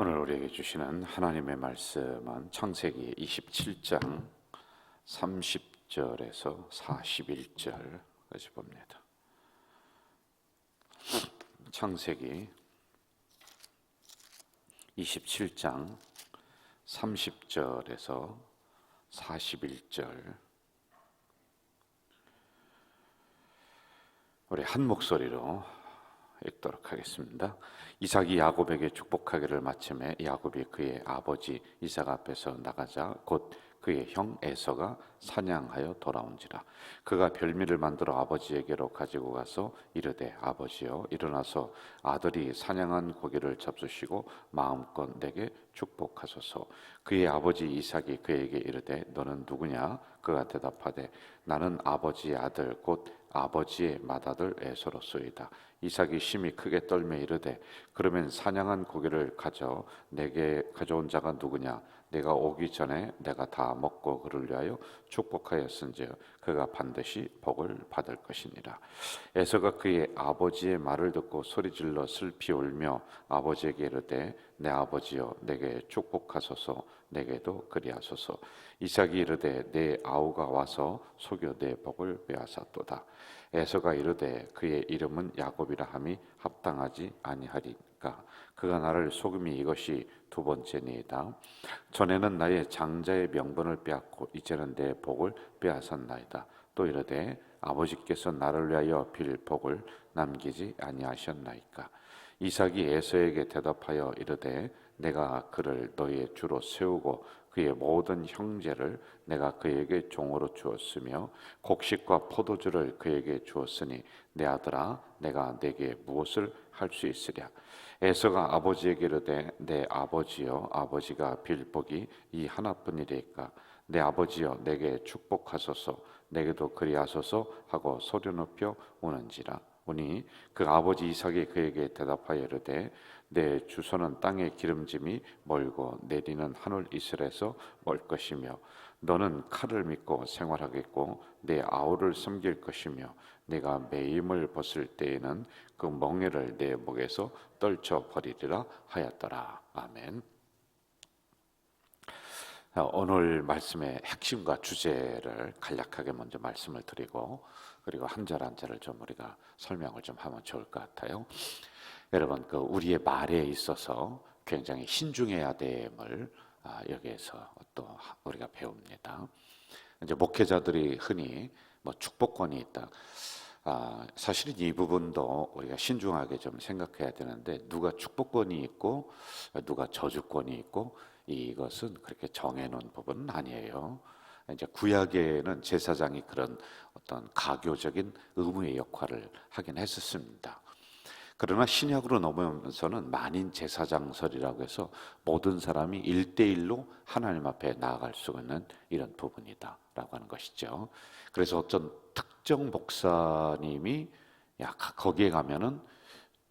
오늘 우리에게 주시는 하나님의 말씀은 창세기 27장 30절에서 41절까지 봅니다. 창세기 27장 30절에서 41절, 우리 한 목소리로 읽도록 하겠습니다. 이삭이 야곱에게 축복하기를 마침에 야곱이 그의 아버지 이삭 앞에서 나가자 곧 그의 형 에서가 사냥하여 돌아온지라. 그가 별미를 만들어 아버지에게로 가지고 가서 이르되, 아버지여, 일어나서 아들이 사냥한 고기를 잡수시고 마음껏 내게 축복하소서. 그의 아버지 이삭이 그에게 이르되, 너는 누구냐? 그가 대답하되, 나는 아버지의 아들 곧 아버지의 맏아들 에서로소이다. 이삭이 심히 크게 떨며 이르되, 그러면 사냥한 고기를 가져 내게 가져온 자가 누구냐? 내가 오기 전에 내가 다 먹고 그를 위하여 축복하였은즉 그가 반드시 복을 받을 것이니라. 에서가 그의 아버지의 말을 듣고 소리질러 슬피 울며 아버지에게 이르되, 내 아버지여, 내게 축복하소서. 내게도 그리하소서. 이삭이 이르되, 내 아우가 와서 속여 내 복을 빼앗았도다. 에서가 이르되, 그의 이름은 야곱이라 함이 합당하지 아니하리까. 그가 나를 속임이 이것이 두 번째니이다. 전에는 나의 장자의 명분을 빼앗고 이제는 내 복을 빼앗았나이다. 또 이르되, 아버지께서 나를 위하여 빌 복을 남기지 아니하셨나이까. 이삭이 에서에게 대답하여 이르되, 내가 그를 너희의 주로 세우고 그의 모든 형제를 내가 그에게 종으로 주었으며 곡식과 포도주를 그에게 주었으니 내 아들아, 내가 내게 무엇을 할 수 있으랴. 에서가 아버지에게 이르되, 내 아버지여, 아버지가 빌 복이 이 하나뿐이리까. 내 아버지여, 내게 축복하소서. 내게도 그리하소서 하고 소리 높여 우는지라. 우니 그 아버지 이삭이 그에게 대답하여 이르되, 내 주소는 땅의 기름짐이 멀고 내리는 하늘 이슬에서 멀 것이며 너는 칼을 믿고 생활하겠고 내 아우를 섬길 것이며 내가 매임을 벗을 때에는 그 멍에를 내 목에서 떨쳐 버리리라 하였더라. 아멘. 오늘 말씀의 핵심과 주제를 간략하게 먼저 말씀을 드리고, 그리고 한 절 한 절을 좀 우리가 설명을 좀 하면 좋을 것 같아요. 여러분, 우리의 말에 있어서 굉장히 신중해야 됨을 여기에서 또 우리가 배웁니다. 이제 목회자들이 흔히 축복권이 있다. 사실은 이 부분도 우리가 신중하게 좀 생각해야 되는데, 누가 축복권이 있고 누가 저주권이 있고 이것은 그렇게 정해놓은 부분은 아니에요. 이제 구약에는 제사장이 그런 어떤 가교적인 의무의 역할을 하긴 했었습니다. 그러나 신약으로 넘어오면서는 만인 제사장설이라고 해서 모든 사람이 1대1로 하나님 앞에 나아갈 수 있는 이런 부분이다라고 하는 것이죠. 그래서 어떤 특정 목사님이 거기에 가면은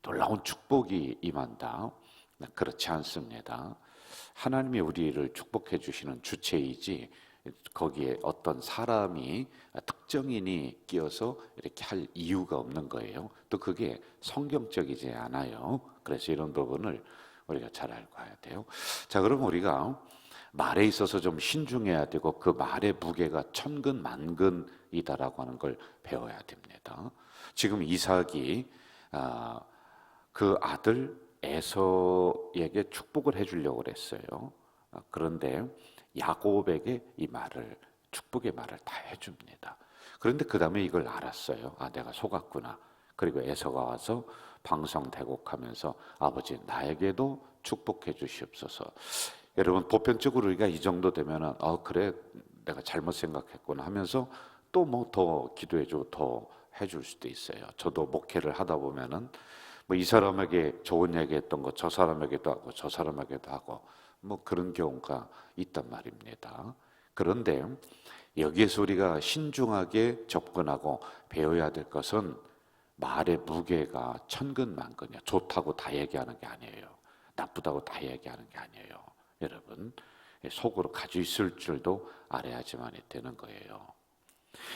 놀라운 축복이 임한다, 그렇지 않습니다. 하나님이 우리를 축복해 주시는 주체이지 거기에 어떤 사람이 특정인이 끼어서 이렇게 할 이유가 없는 거예요. 또 그게 성경적이지 않아요. 그래서 이런 부분을 우리가 잘 알고 가야 돼요. 자, 그럼 우리가 말에 있어서 좀 신중해야 되고 그 말의 무게가 천근만근이다라고 하는 걸 배워야 됩니다. 지금 이삭이 그 아들 에서에게 축복을 해주려고 그랬어요. 그런데 야곱에게 이 말을, 축복의 말을 다 해줍니다. 그런데 그 다음에 이걸 알았어요. 내가 속았구나. 그리고 에서가 와서 방성대곡하면서, 아버지, 나에게도 축복해 주시옵소서. 여러분, 보편적으로 우리가 이 정도 되면은 그래, 내가 잘못 생각했구나 하면서 또 더 기도해주고 더 해줄 수도 있어요. 저도 목회를 하다 보면은 이 사람에게 좋은 얘기했던 거 저 사람에게도 하고 저 사람에게도 하고 그런 경우가 있단 말입니다. 그런데 여기에서 우리가 신중하게 접근하고 배워야 될 것은 말의 무게가 천근만근이야. 좋다고 다 얘기하는 게 아니에요. 나쁘다고 다 얘기하는 게 아니에요. 여러분, 속으로 가지고 있을 줄도 알아야지만 되는 거예요.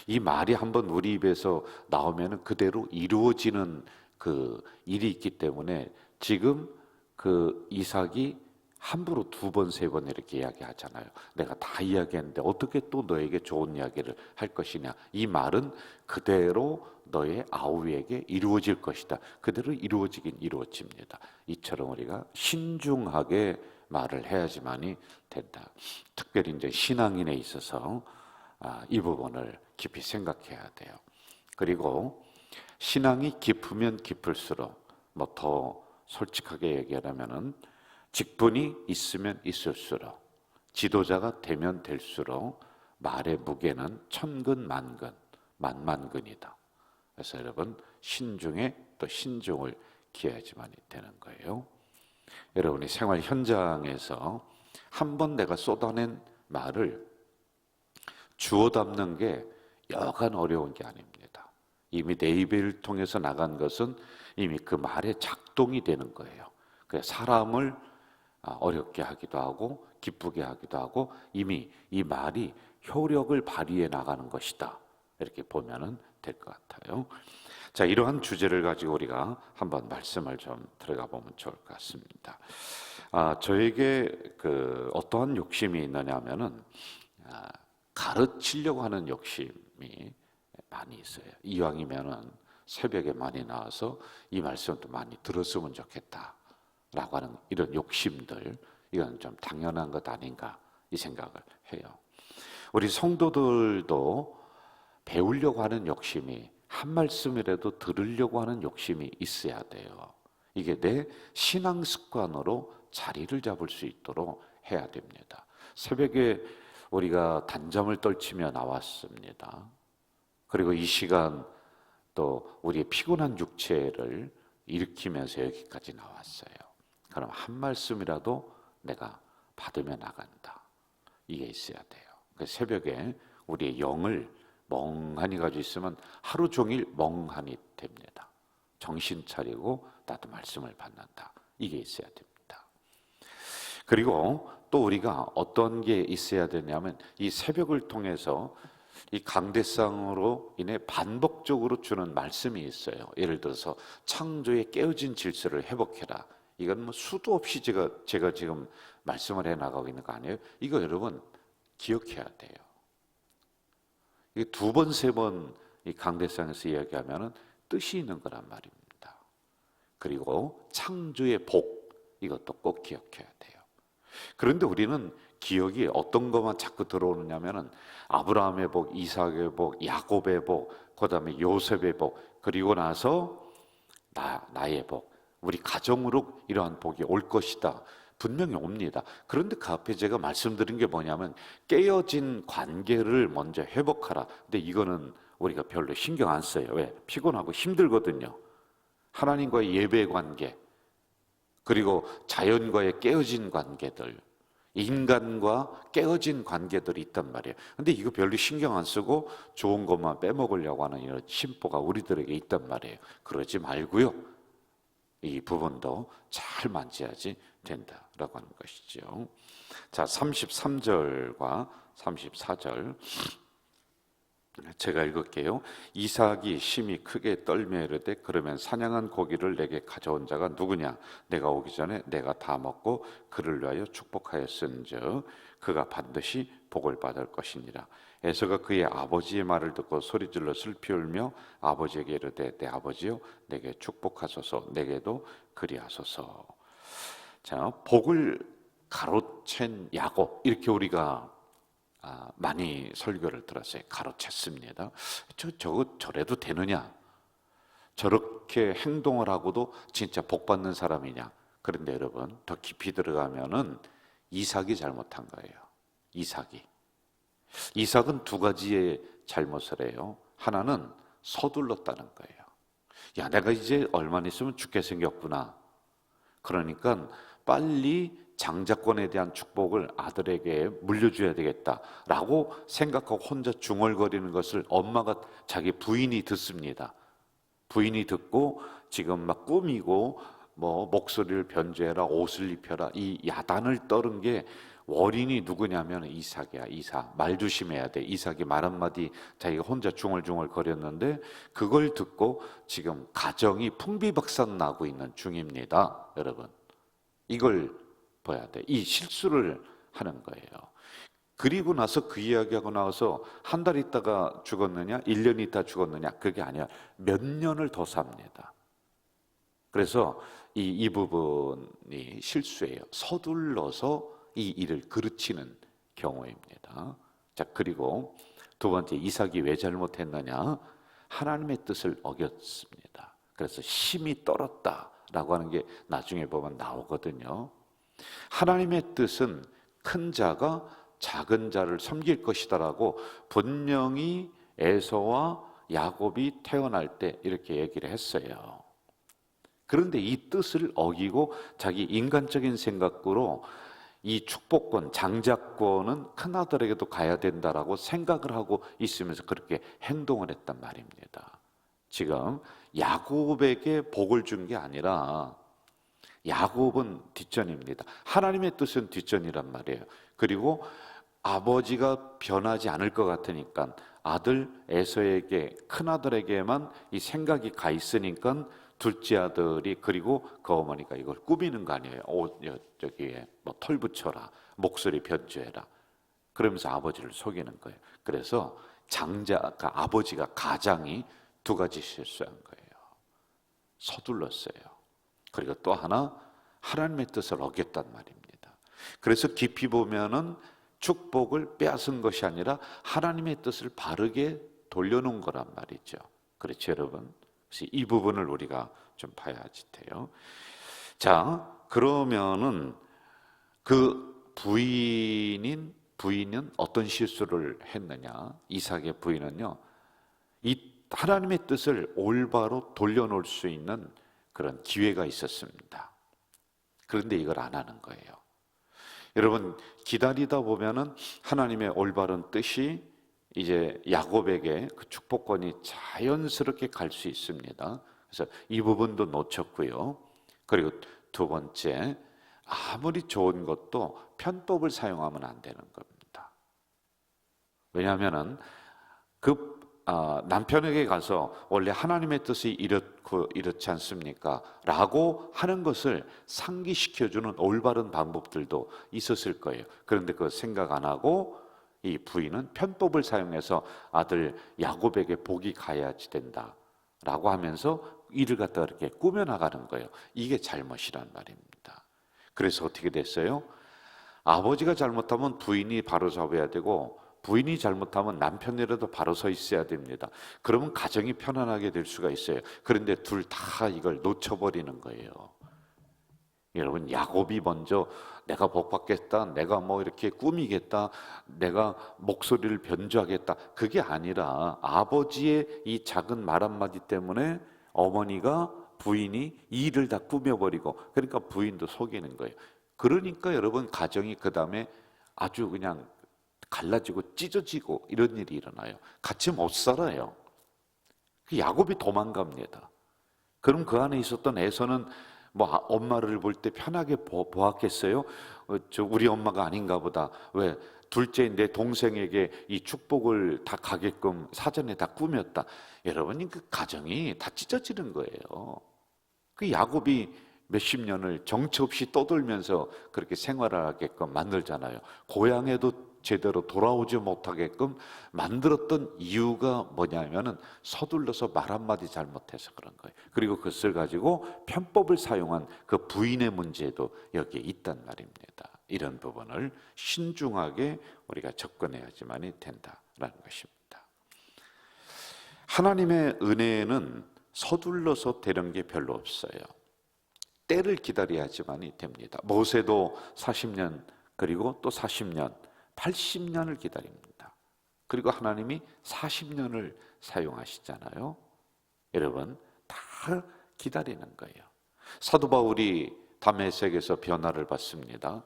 이 말이 한번 우리 입에서 나오면 그대로 이루어지는 그 일이 있기 때문에 지금 그 이삭이 함부로 두 번, 세 번 이렇게 이야기하잖아요. 내가 다 이야기했는데 어떻게 또 너에게 좋은 이야기를 할 것이냐. 이 말은 그대로 너의 아우에게 이루어질 것이다. 그대로 이루어지긴 이루어집니다. 이처럼 우리가 신중하게 말을 해야지만이 된다. 특별히 이제 신앙인에 있어서 이 부분을 깊이 생각해야 돼요. 그리고 신앙이 깊으면 깊을수록 뭐 더 솔직하게 얘기하자면은 직분이 있으면 있을수록 지도자가 되면 될수록 말의 무게는 천근 만근 만만근이다. 그래서 여러분 신중에 또 신중을 기해야지만이 되는 거예요. 여러분이 생활 현장에서 한 번 내가 쏟아낸 말을 주워 담는 게 여간 어려운 게 아닙니다. 이미 내 입을 통해서 나간 것은 이미 그 말에 작동이 되는 거예요. 그래서 사람을 어렵게 하기도 하고 기쁘게 하기도 하고 이미 이 말이 효력을 발휘해 나가는 것이다. 이렇게 보면 될 것 같아요. 자, 이러한 주제를 가지고 우리가 한번 말씀을 좀 들어가 보면 좋을 것 같습니다. 저에게 어떠한 욕심이 있느냐 하면은 가르치려고 하는 욕심이 많이 있어요. 이왕이면은 새벽에 많이 나와서 이 말씀도 많이 들었으면 좋겠다라고 하는 이런 욕심들, 이건 좀 당연한 것 아닌가 이 생각을 해요. 우리 성도들도 배우려고 하는 욕심이, 한 말씀이라도 들으려고 하는 욕심이 있어야 돼요. 이게 내 신앙 습관으로 자리를 잡을 수 있도록 해야 됩니다. 새벽에 우리가 단잠을 떨치며 나왔습니다. 그리고 이 시간 또 우리의 피곤한 육체를 일으키면서 여기까지 나왔어요. 그럼 한 말씀이라도 내가 받으며 나간다. 이게 있어야 돼요. 새벽에 우리의 영을 멍하니 가지고 있으면 하루 종일 멍하니 됩니다. 정신 차리고 나도 말씀을 받는다. 이게 있어야 됩니다. 그리고 또 우리가 어떤 게 있어야 되냐면 이 새벽을 통해서 이 강대상으로 인해 반복적으로 주는 말씀이 있어요. 예를 들어서 창조의 깨어진 질서를 회복해라. 이건 뭐 수도 없이 제가 지금 말씀을 해 나가고 있는 거 아니에요? 이거 여러분 기억해야 돼요. 이게 두 번, 세 번 이 강대상에서 이야기하면은 뜻이 있는 거란 말입니다. 그리고 창조의 복, 이것도 꼭 기억해야 돼요. 그런데 우리는 기억이 어떤 것만 자꾸 들어오느냐면은 아브라함의 복, 이삭의 복, 야곱의 복, 그 다음에 요셉의 복, 그리고 나서 나의 복, 우리 가정으로 이러한 복이 올 것이다. 분명히 옵니다. 그런데 그 앞에 제가 말씀드린 게 뭐냐면 깨어진 관계를 먼저 회복하라. 근데 이거는 우리가 별로 신경 안 써요. 왜? 피곤하고 힘들거든요. 하나님과의 예배 관계, 그리고 자연과의 깨어진 관계들, 인간과 깨어진 관계들이 있단 말이에요. 근데 이거 별로 신경 안 쓰고 좋은 것만 빼먹으려고 하는 이런 심보가 우리들에게 있단 말이에요. 그러지 말고요. 이 부분도 잘 만져야지 된다라고 하는 것이죠. 자, 33절과 34절 제가 읽을게요. 이삭이 심히 크게 떨며 이르되 그러면 사냥한 고기를 내게 가져온 자가 누구냐? 내가 오기 전에 내가 다 먹고 그를 위하여 축복하였은즉 그가 반드시 복을 받을 것이니라. 에서가 그의 아버지의 말을 듣고 소리질러 슬피 울며 아버지에게 이르되 내 아버지여 내게 축복하소서, 내게도 그리하소서. 자, 복을 가로챈 야곱, 이렇게 우리가 많이 설교를 들었어요. 가로챘습니다. 저래도 되느냐? 저렇게 행동을 하고도 진짜 복 받는 사람이냐? 그런데 여러분 더 깊이 들어가면은 이삭이 잘못한 거예요. 이삭은 두 가지의 잘못을 해요. 하나는 서둘렀다는 거예요. 야, 내가 이제 얼마 있으면 죽게 생겼구나. 그러니까 빨리 장자권에 대한 축복을 아들에게 물려줘야 되겠다라고 생각하고 혼자 중얼거리는 것을 엄마가 자기 부인이 듣습니다. 부인이 듣고 지금 막 꾸미고 뭐 목소리를 변조해라, 옷을 입혀라, 이 야단을 떨은 게 원인이 누구냐면 이삭이야. 이삭. 말 조심해야 돼. 이삭이 말 한마디 자기가 혼자 중얼중얼 거렸는데 그걸 듣고 지금 가정이 풍비박산 나고 있는 중입니다. 여러분, 이걸 봐야 돼. 이 실수를 하는 거예요. 그리고 나서 그 이야기하고 나와서 한 달 있다가 죽었느냐, 1년 있다 죽었느냐, 그게 아니야. 몇 년을 더 삽니다. 그래서 이 부분이 실수예요. 서둘러서 이 일을 그르치는 경우입니다. 자, 그리고 두 번째, 이삭이 왜 잘못했느냐? 하나님의 뜻을 어겼습니다. 그래서 심히 떨었다라고 하는 게 나중에 보면 나오거든요. 하나님의 뜻은 큰 자가 작은 자를 섬길 것이다라고 분명히 에서와 야곱이 태어날 때 이렇게 얘기를 했어요. 그런데 이 뜻을 어기고 자기 인간적인 생각으로 이 축복권, 장자권은 큰아들에게도 가야 된다라고 생각을 하고 있으면서 그렇게 행동을 했단 말입니다. 지금 야곱에게 복을 준 게 아니라 야곱은 뒷전입니다. 하나님의 뜻은 뒷전이란 말이에요. 그리고 아버지가 변하지 않을 것 같으니까 아들 에서에게, 큰아들에게만 이 생각이 가 있으니까 둘째 아들이, 그리고 그 어머니가 이걸 꾸미는 거 아니에요. 저기에 뭐 털 붙여라, 목소리 변조해라, 그러면서 아버지를 속이는 거예요. 그래서 장자가, 아버지가, 가장이 두 가지 실수한 거예요. 서둘렀어요. 그리고 또 하나, 하나님의 뜻을 어겼단 말입니다. 그래서 깊이 보면은 축복을 빼앗은 것이 아니라 하나님의 뜻을 바르게 돌려놓은 거란 말이죠. 그렇죠, 여러분? 그래서 이 부분을 우리가 좀 봐야지 돼요. 자, 그러면은 그 부인은 어떤 실수를 했느냐? 이삭의 부인은요, 이 하나님의 뜻을 올바로 돌려놓을 수 있는 그런 기회가 있었습니다. 그런데 이걸 안 하는 거예요. 여러분, 기다리다 보면은 하나님의 올바른 뜻이 이제 야곱에게 그 축복권이 자연스럽게 갈 수 있습니다. 그래서 이 부분도 놓쳤고요. 그리고 두 번째, 아무리 좋은 것도 편법을 사용하면 안 되는 겁니다. 왜냐하면은 그 남편에게 가서 원래 하나님의 뜻이 이렇지 않습니까? 라고 하는 것을 상기시켜주는 올바른 방법들도 있었을 거예요. 그런데 그 생각 안 하고 이 부인은 편법을 사용해서 아들 야곱에게 복이 가야지 된다 라고 하면서 일을 갖다가 이렇게 꾸며나가는 거예요. 이게 잘못이란 말입니다. 그래서 어떻게 됐어요? 아버지가 잘못하면 부인이 바로잡아야 되고, 부인이 잘못하면 남편이라도 바로 서 있어야 됩니다. 그러면 가정이 편안하게 될 수가 있어요. 그런데 둘 다 이걸 놓쳐버리는 거예요. 여러분, 야곱이 먼저 내가 복 받겠다, 내가 뭐 이렇게 꾸미겠다, 내가 목소리를 변조하겠다, 그게 아니라 아버지의 이 작은 말 한마디 때문에 어머니가, 부인이 이 일을 다 꾸며버리고, 그러니까 부인도 속이는 거예요. 그러니까 여러분, 가정이 그 다음에 아주 그냥 갈라지고 찢어지고 이런 일이 일어나요. 같이 못 살아요. 야곱이 도망갑니다. 그럼 그 안에 있었던 에서는 뭐 엄마를 볼 때 편하게 보았겠어요? 우리 엄마가 아닌가 보다. 왜? 둘째인 내 동생에게 이 축복을 다 가게끔 사전에 다 꾸몄다. 여러분, 그 가정이 다 찢어지는 거예요. 그 야곱이 몇십 년을 정처 없이 떠돌면서 그렇게 생활하게끔 만들잖아요. 고향에도 제대로 돌아오지 못하게끔 만들었던 이유가 뭐냐면은 서둘러서 말 한마디 잘못해서 그런 거예요. 그리고 그것을 가지고 편법을 사용한 그 부인의 문제도 여기에 있단 말입니다. 이런 부분을 신중하게 우리가 접근해야지만이 된다라는 것입니다. 하나님의 은혜는 서둘러서 되는 게 별로 없어요. 때를 기다려야지만이 됩니다. 모세도 40년, 그리고 또 40년, 80년을 기다립니다. 그리고 하나님이 40년을 사용하시잖아요. 여러분, 다 기다리는 거예요. 사도 바울이 다메섹에서 변화를 받습니다.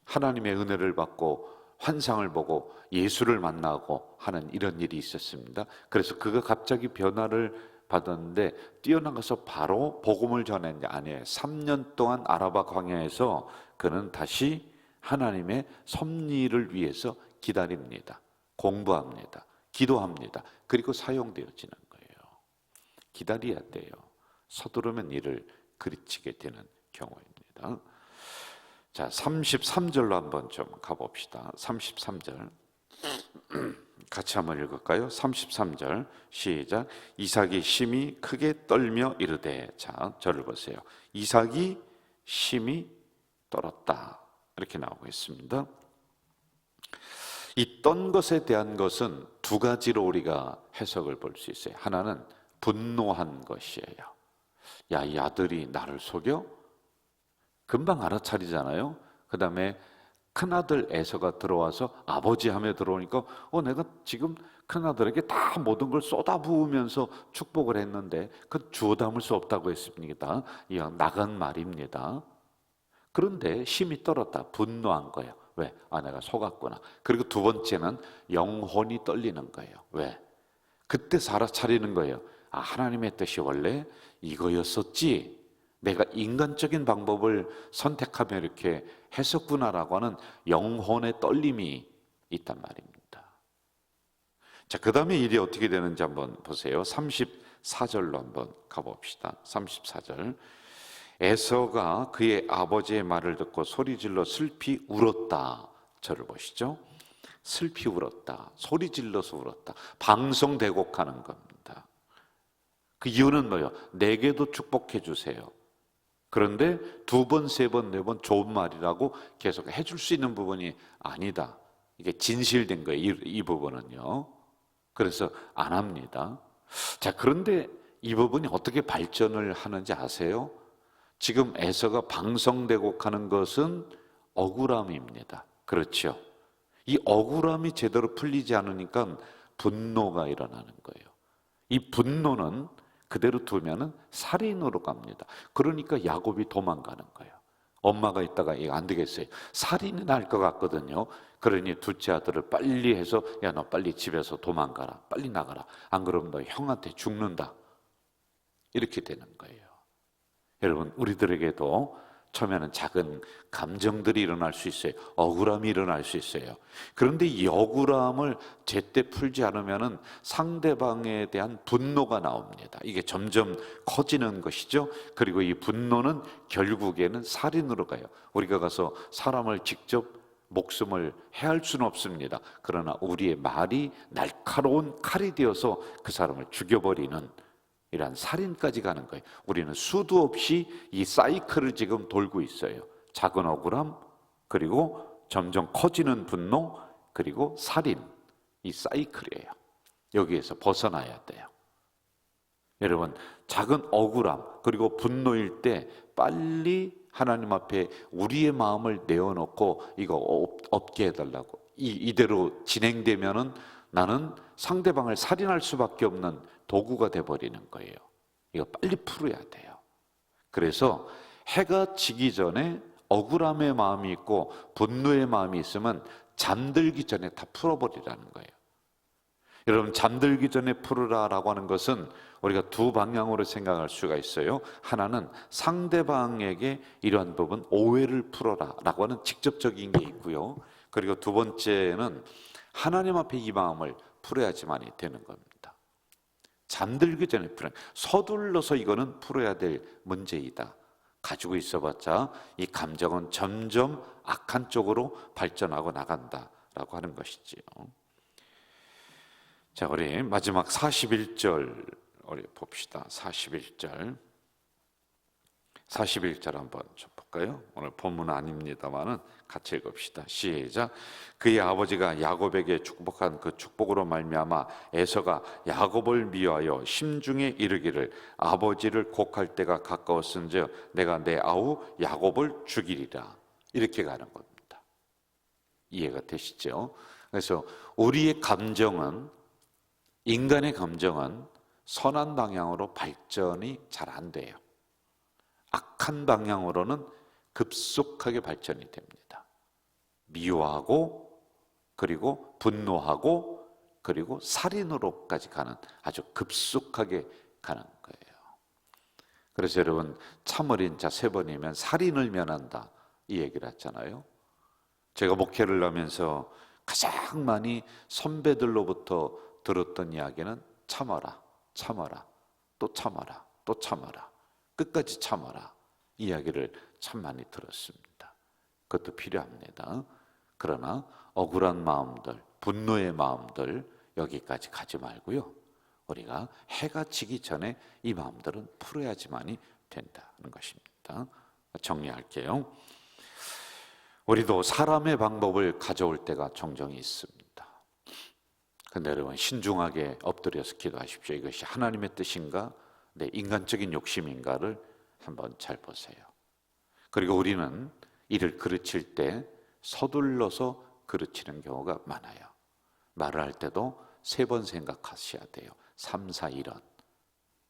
하나님의 은혜를 받고 환상을 보고 예수를 만나고 하는 이런 일이 있었습니다. 그래서 그가 갑자기 변화를 받았는데 뛰어나가서 바로 복음을 전한 게 아니에요. 3년 동안 아라바 광야에서 그는 다시 하나님의 섭리를 위해서 기다립니다. 공부합니다. 기도합니다. 그리고 사용되어지는 거예요. 기다려야 돼요. 서두르면 일을 그르치게 되는 경우입니다. 자, 33절로 한번 좀 가봅시다. 33절 같이 한번 읽을까요? 33절 시작. 이삭이 심히 크게 떨며 이르되, 자, 저를 보세요. 이삭이 심히 떨었다, 이렇게 나오고 있습니다. 이 떤 것에 대한 것은 두 가지로 우리가 해석을 볼 수 있어요. 하나는 분노한 것이에요. 야, 이 아들이 나를 속여? 금방 알아차리잖아요. 그 다음에 큰아들 에서가 들어와서 아버지 하며 들어오니까 내가 지금 큰아들에게 다 모든 걸 쏟아부으면서 축복을 했는데 그 주워 담을 수 없다고 했습니다. 이왕 나간 말입니다. 그런데 심히 떨었다, 분노한 거예요. 왜? 내가 속았구나. 그리고 두 번째는 영혼이 떨리는 거예요. 왜? 그때 알아차리는 거예요. 하나님의 뜻이 원래 이거였었지, 내가 인간적인 방법을 선택하며 이렇게 했었구나라고 하는 영혼의 떨림이 있단 말입니다. 자, 그 다음에 일이 어떻게 되는지 한번 보세요. 34절로 한번 가봅시다. 34절. 에서가 그의 아버지의 말을 듣고 소리질러 슬피 울었다. 저를 보시죠. 슬피 울었다, 소리질러서 울었다, 방송대곡하는 겁니다. 그 이유는 뭐예요? 내게도 축복해 주세요. 그런데 두 번, 세 번, 네 번 좋은 말이라고 계속 해줄 수 있는 부분이 아니다. 이게 진실된 거예요, 이 부분은요. 그래서 안 합니다. 자, 그런데 이 부분이 어떻게 발전을 하는지 아세요? 지금 에서가 방송대곡하는 것은 억울함입니다. 그렇죠? 이 억울함이 제대로 풀리지 않으니까 분노가 일어나는 거예요. 이 분노는 그대로 두면은 살인으로 갑니다. 그러니까 야곱이 도망가는 거예요. 엄마가 있다가 이거 안 되겠어요, 살인이 날 것 같거든요. 그러니 둘째 아들을 빨리 해서, 야, 너 빨리 집에서 도망가라, 빨리 나가라, 안 그러면 너 형한테 죽는다, 이렇게 되는 거예요. 여러분, 우리들에게도 처음에는 작은 감정들이 일어날 수 있어요. 억울함이 일어날 수 있어요. 그런데 이 억울함을 제때 풀지 않으면 상대방에 대한 분노가 나옵니다. 이게 점점 커지는 것이죠. 그리고 이 분노는 결국에는 살인으로 가요. 우리가 가서 사람을 직접 목숨을 해할 수는 없습니다. 그러나 우리의 말이 날카로운 칼이 되어서 그 사람을 죽여버리는 이런 살인까지 가는 거예요. 우리는 수도 없이 이 사이클을 지금 돌고 있어요. 작은 억울함, 그리고 점점 커지는 분노, 그리고 살인, 이 사이클이에요. 여기에서 벗어나야 돼요. 여러분, 작은 억울함 그리고 분노일 때 빨리 하나님 앞에 우리의 마음을 내어놓고 이거 없게 해달라고. 이대로 진행되면은 나는 상대방을 살인할 수밖에 없는 도구가 돼버리는 거예요. 이거 빨리 풀어야 돼요. 그래서 해가 지기 전에 억울함의 마음이 있고 분노의 마음이 있으면 잠들기 전에 다 풀어버리라는 거예요. 여러분, 잠들기 전에 풀으라라고 하는 것은 우리가 두 방향으로 생각할 수가 있어요. 하나는 상대방에게 이러한 부분 오해를 풀어라라고 하는 직접적인 게 있고요. 그리고 두 번째는 하나님 앞에 이 마음을 풀어야지만이 되는 겁니다. 잠들기 전에 풀어야, 서둘러서 이거는 풀어야 될 문제이다. 가지고 있어봤자 이 감정은 점점 악한 쪽으로 발전하고 나간다라고 하는 것이지요. 자, 우리 마지막 41절 우리 봅시다. 41절 한번 좀 볼까요? 오늘 본문은 아닙니다만은 같이 읽읍시다. 시작. 그의 아버지가 야곱에게 축복한 그 축복으로 말미암아 에서가 야곱을 미워하여 심중에 이르기를 아버지를 곡할 때가 가까웠은즉 내가 내 아우 야곱을 죽이리라. 이렇게 가는 겁니다. 이해가 되시죠? 그래서 우리의 감정은, 인간의 감정은 선한 방향으로 발전이 잘 안 돼요. 악한 방향으로는 급속하게 발전이 됩니다. 미워하고, 그리고 분노하고, 그리고 살인으로까지 가는, 아주 급속하게 가는 거예요. 그래서 여러분, 참어린 자 3번이면 살인을 면한다, 이 얘기를 했잖아요. 제가 목회를 하면서 가장 많이 선배들로부터 들었던 이야기는 참아라, 참아라, 또 참아라, 또 참아라, 끝까지 참아라, 이야기를 참 많이 들었습니다. 그것도 필요합니다. 그러나 억울한 마음들, 분노의 마음들 여기까지 가지 말고요. 우리가 해가 지기 전에 이 마음들은 풀어야지만이 된다는 것입니다. 정리할게요. 우리도 사람의 방법을 가져올 때가 종종 있습니다. 근데 여러분, 신중하게 엎드려서 기도하십시오. 이것이 하나님의 뜻인가 내 인간적인 욕심인가를 한번 잘 보세요. 그리고 우리는 이를 그르칠 때 서둘러서 그르치는 경우가 많아요. 말을 할 때도 3번 생각하셔야 돼요. 3, 4, 1원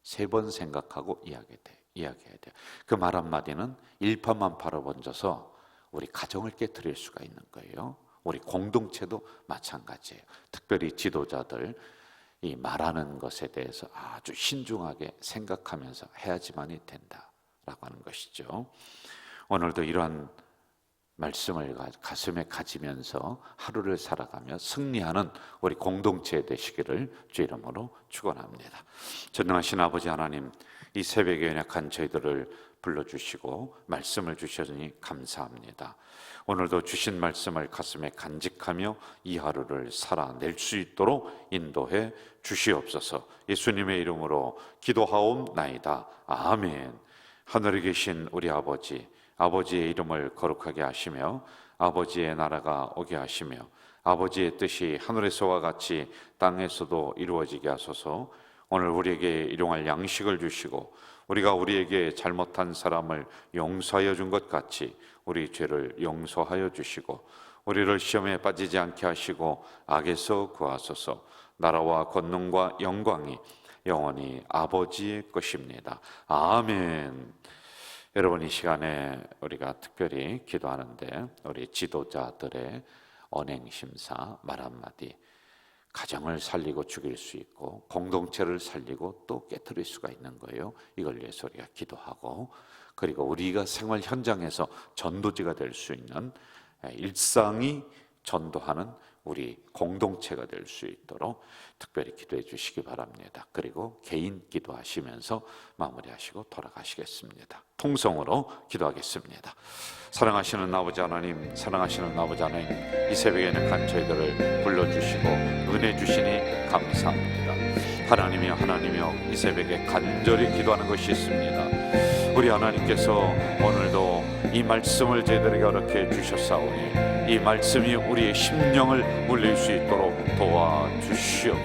3번 생각하고 이야기해야 돼요. 그 말 한마디는 일파만파로 번져서 우리 가정을 깨트릴 수가 있는 거예요. 우리 공동체도 마찬가지예요. 특별히 지도자들 이 말하는 것에 대해서 아주 신중하게 생각하면서 해야지만이 된다라고 하는 것이죠. 오늘도 이러한 말씀을 가슴에 가지면서 하루를 살아가며 승리하는 우리 공동체 되시기를 주 이름으로 축원합니다. 전능하신 아버지 하나님, 이 새벽에 연약한 저희들을 불러주시고 말씀을 주셔서 감사합니다. 오늘도 주신 말씀을 가슴에 간직하며 이 하루를 살아낼 수 있도록 인도해 주시옵소서. 예수님의 이름으로 기도하옵나이다. 아멘. 하늘에 계신 우리 아버지, 아버지의 이름을 거룩하게 하시며 아버지의 나라가 오게 하시며 아버지의 뜻이 하늘에서와 같이 땅에서도 이루어지게 하소서. 오늘 우리에게 일용할 양식을 주시고 우리가 우리에게 잘못한 사람을 용서하여 준 것 같이 우리 죄를 용서하여 주시고 우리를 시험에 빠지지 않게 하시고 악에서 구하소서. 나라와 권능과 영광이 영원히 아버지의 것입니다. 아멘. 여러분, 이 시간에 우리가 특별히 기도하는데 우리 지도자들의 언행심사 말 한마디 가정을 살리고 죽일 수 있고 공동체를 살리고 또 깨트릴 수가 있는 거예요. 이걸 위해서 우리가 기도하고, 그리고 우리가 생활 현장에서 전도지가 될 수 있는 일상이 전도하는 우리 공동체가 될 수 있도록 특별히 기도해 주시기 바랍니다. 그리고 개인 기도하시면서 마무리하시고 돌아가시겠습니다. 통성으로 기도하겠습니다. 사랑하시는 아버지 하나님, 사랑하시는 아버지 하나님, 이 새벽에 연약한 저희들을 불러주시고 은혜 주시니 감사합니다. 하나님이여 이 새벽에 간절히 기도하는 것이 있습니다. 우리 하나님께서 오늘도 이 말씀을 저희들에게 허락해 주셨사오니 이 말씀이 우리의 심령을 울릴 수 있도록 도와주시옵소서.